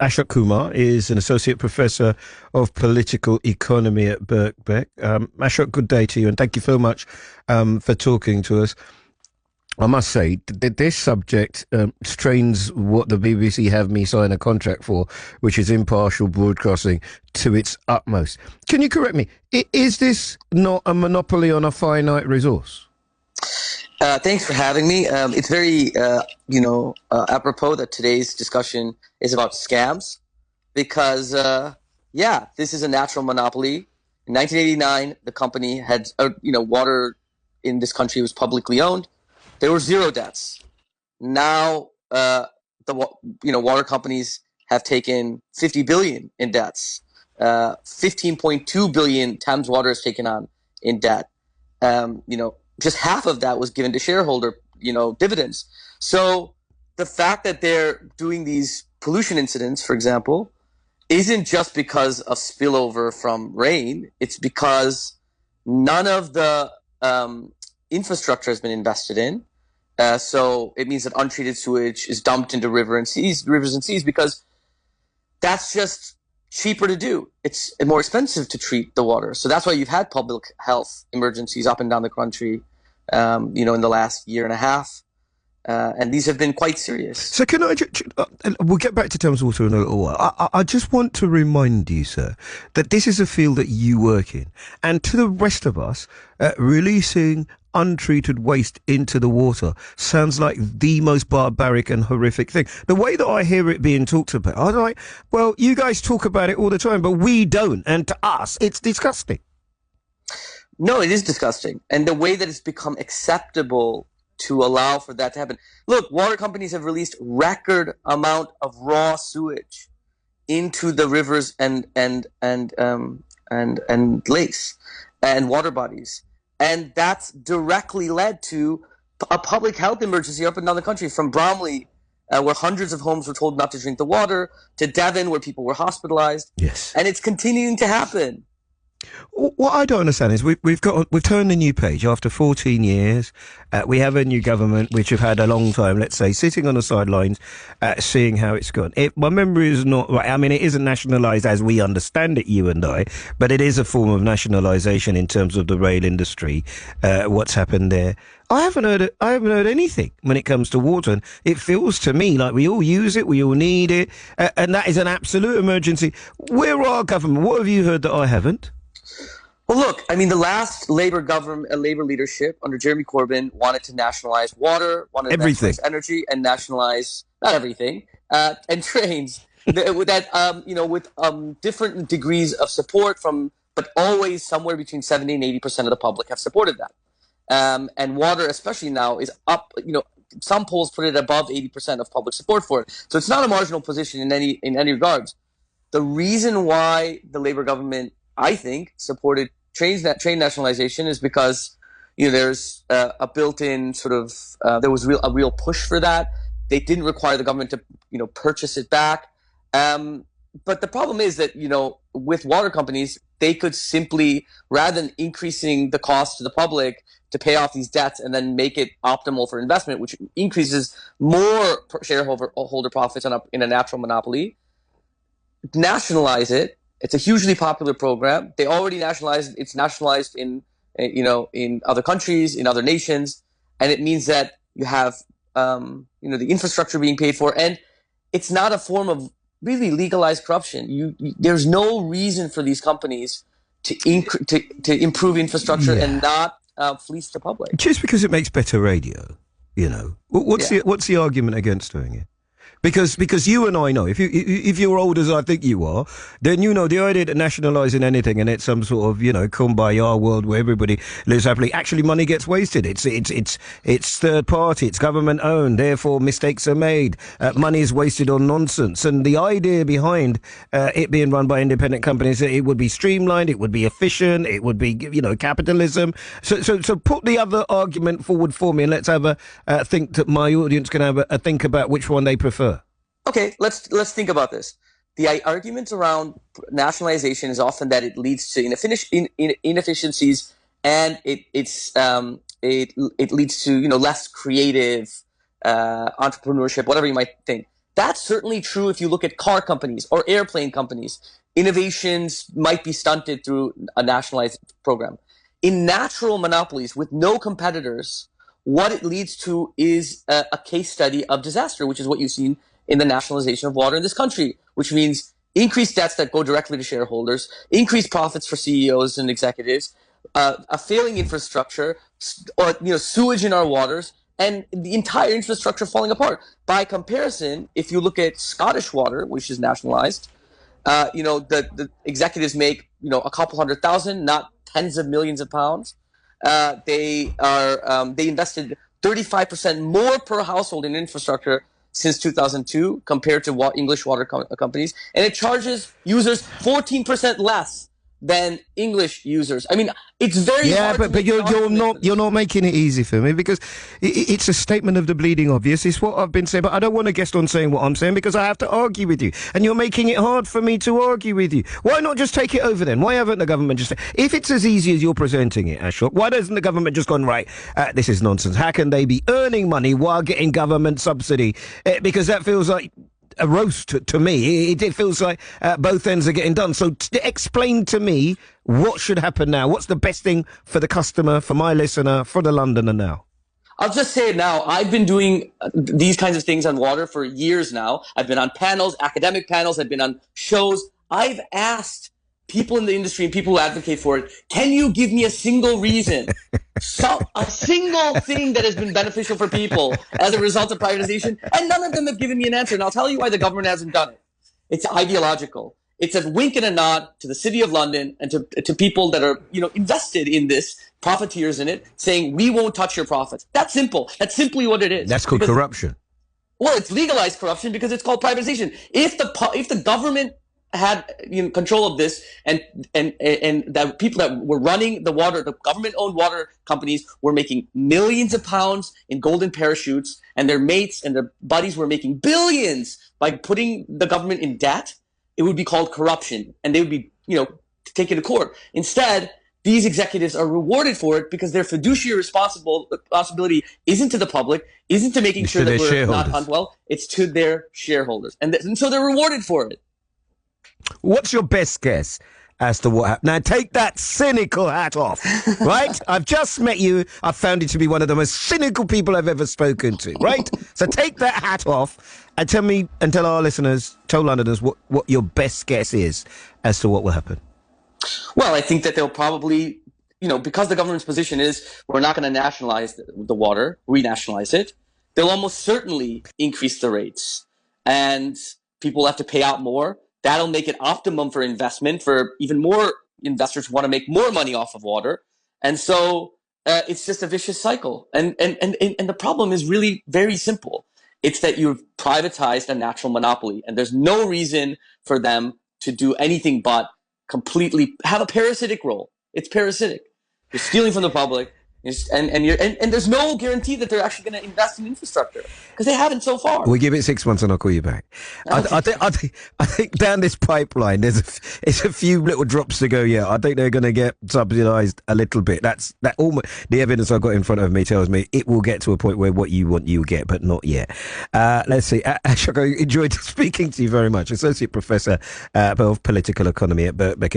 Ashok Kumar is an associate professor of political economy at Birkbeck. Ashok, good day to you, and thank you so much for talking to us. I must say, this subject strains what the BBC have me sign a contract for, which is impartial broadcasting, to its utmost. Can you correct me? Is this not a monopoly on a finite resource? Thanks for having me. It's very, apropos that today's discussion is about scams because, this is a natural monopoly. In 1989, the company had, water in this country was publicly owned. There were zero debts. Now, water companies have taken 50 billion in debts. 15.2 billion Thames Water has taken on in debt. Just half of that was given to shareholder, dividends. So the fact that they're doing these pollution incidents, for example, isn't just because of spillover from rain. It's because none of the infrastructure has been invested in. So it means that untreated sewage is dumped into rivers and seas, because that's just cheaper to do. It's more expensive to treat the water. So that's why you've had public health emergencies up and down the country, in the last year and a half. And these have been quite serious. So can I we'll get back to Thames Water in a little while. I just want to remind you, sir, that this is a field that you work in. And to the rest of us, releasing untreated waste into the water sounds like the most barbaric and horrific thing. The way that I hear it being talked about, I'm like, well, you guys talk about it all the time, but we don't. And to us, it's disgusting. No, it is disgusting. And the way that it's become acceptable to allow for that to happen. Look, water companies have released record amount of raw sewage into the rivers and lakes and water bodies. And that's directly led to a public health emergency up and down the country, from Bromley, where hundreds of homes were told not to drink the water, to Devon, where people were hospitalized. Yes. And it's continuing to happen. What I don't understand is we've turned a new page after 14 years. We have a new government which have had a long time, let's say, sitting on the sidelines, seeing how it's gone. My memory is not right. I mean, it isn't nationalised as we understand it, you and I, but it is a form of nationalisation in terms of the rail industry. What's happened there? I haven't heard anything when it comes to water, and it feels to me like we all use it, we all need it, and that is an absolute emergency. Where are our government? What have you heard that I haven't? Well, look, I mean, the last Labour leadership under Jeremy Corbyn wanted to nationalise water, wanted to nationalise energy, and nationalise, not everything, and trains with different degrees of support but always somewhere between 70 and 80% of the public have supported that. And water, especially now, is up, some polls put it above 80% of public support for it. So it's not a marginal position in any regards. The reason why the Labour government, I think, supported train nationalisation is because there's a built-in sort of there was a real push for that. They didn't require the government to purchase it back. But the problem is that with water companies, they could simply, rather than increasing the cost to the public to pay off these debts and then make it optimal for investment, which increases more shareholder profits in a natural monopoly, nationalize it. It's a hugely popular program. They already nationalized. It's nationalized in other countries, in other nations, and it means that you have the infrastructure being paid for, and it's not a form of really legalized corruption. There's no reason for these companies to improve infrastructure and not fleece the public. Just because it makes better radio, what's the argument against doing it? Because you and I know, if you're old as I think you are, then the idea that nationalising anything and it's some sort of kumbaya world where everybody lives happily, actually money gets wasted. It's third party, it's government owned, therefore mistakes are made. Money is wasted on nonsense. And the idea behind it being run by independent companies, that it would be streamlined, it would be efficient, it would be capitalism. So put the other argument forward for me, and let's have a think that my audience can have a think about which one they prefer. Okay, let's think about this. The argument around nationalization is often that it leads to inefficiencies, and it leads to less creative entrepreneurship, whatever you might think. That's certainly true if you look at car companies or airplane companies. Innovations might be stunted through a nationalized program. In natural monopolies with no competitors, what it leads to is a case study of disaster, which is what you've seen in the nationalization of water in this country, which means increased debts that go directly to shareholders, increased profits for CEOs and executives, a failing infrastructure, or sewage in our waters, and the entire infrastructure falling apart. By comparison, if you look at Scottish Water, which is nationalized, the executives make a couple $100,000, not tens of millions of pounds. They invested 35% more per household in infrastructure since 2002 compared to English water companies, and it charges users 14% less than English users. I mean, it's very hard. But you're not making it easy for me, because it's a statement of the bleeding obvious. It's what I've been saying, but I don't want to guest on saying what I'm saying because I have to argue with you, and you're making it hard for me to argue with you. Why not just take it over then? Why haven't the government just? If it's as easy as you're presenting it, Ashok, why doesn't the government just gone right? This is nonsense. How can they be earning money while getting government subsidy? Because that feels like a roast to me. It feels like both ends are getting done. So explain to me what should happen now. What's the best thing for the customer, for my listener, for the Londoner now? I'll just say it now. I've been doing these kinds of things on water for years now. I've been on panels, academic panels. I've been on shows. I've asked people in the industry and people who advocate for it, can you give me a single reason, a single thing that has been beneficial for people as a result of privatization? And none of them have given me an answer. And I'll tell you why the government hasn't done it. It's ideological. It's a wink and a nod to the City of London and to people that are invested in this, profiteers in it, saying we won't touch your profits. That's simple. That's simply what it is. That's called corruption. Well, it's legalized corruption because it's called privatization. If the government had control of this, and the people that were running the government-owned water companies were making millions of pounds in golden parachutes, and their mates and their buddies were making billions by putting the government in debt, it would be called corruption, and they would be taken to court. Instead, these executives are rewarded for it because their fiduciary responsibility isn't to the public, isn't to making sure that we're not unwell, it's to their shareholders, and so they're rewarded for it. What's your best guess as to what happened? Now, take that cynical hat off, right? I've just met you. I've found you to be one of the most cynical people I've ever spoken to, right? So take that hat off and tell our listeners, tell Londoners what your best guess is as to what will happen. Well, I think that they'll probably, because the government's position is we're not going to nationalize the water, renationalize it, they'll almost certainly increase the rates. And people have to pay out more. That'll make it optimum for investment for even more investors who want to make more money off of water. And so it's just a vicious cycle. And the problem is really very simple. It's that you've privatized a natural monopoly, and there's no reason for them to do anything but completely have a parasitic role. It's parasitic. You're stealing from the public. And there's no guarantee that they're actually going to invest in infrastructure because they haven't so far. We'll give it 6 months and I'll call you back. Okay. I think down this pipeline it's a few little drops to go. Yeah, I think they're going to get subsidised a little bit. Almost the evidence I've got in front of me tells me it will get to a point where what you want you'll get, but not yet. Let's see. Ashok, I enjoyed speaking to you very much. Associate Professor of Political Economy at Birkbeck.